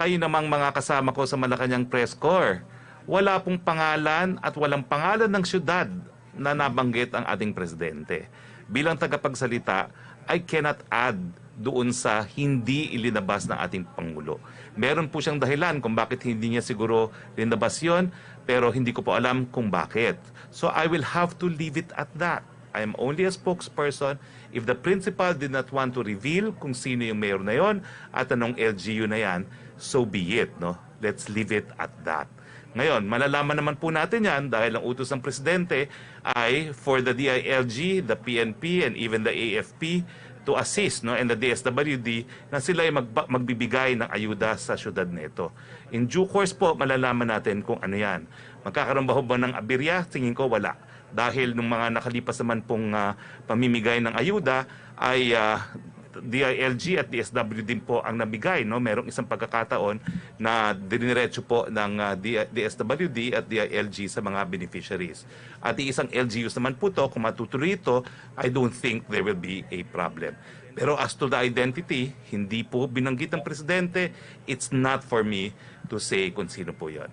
kayo namang mga kasama ko sa Malacanang Press Corps, wala pong pangalan at walang pangalan ng syudad na nabanggit ang ating presidente. Bilang tagapagsalita, I cannot add doon sa hindi ilinabas ng ating Pangulo. Meron po siyang dahilan kung bakit hindi niya siguro linabas yon, pero hindi ko po alam kung bakit. So I will have to leave it at that. I am only a spokesperson. If the principal did not want to reveal kung sino yung mayor na yon at anong LGU na yan, so be it. No? Let's leave it at that. Ngayon, malalaman naman po natin yan dahil ang utos ng presidente ay for the DILG, the PNP, and even the AFP to assist, no, and the DSWD na sila ay magbibigay ng ayuda sa syudad nito. In due course po, malalaman natin kung ano yan. Magkakaroon ba ng aberya? Tingin ko wala. Dahil nung mga nakalipas naman pong pamimigay ng ayuda ay DILG at DSWD po ang nabigay. No? Merong isang pagkakataon na diniretso po ng DSWD at DILG sa mga beneficiaries. At isang LGUs naman po to, kung matutuloy ito, I don't think there will be a problem. Pero as to the identity, hindi po binanggit ng presidente. It's not for me to say kung sino po yan.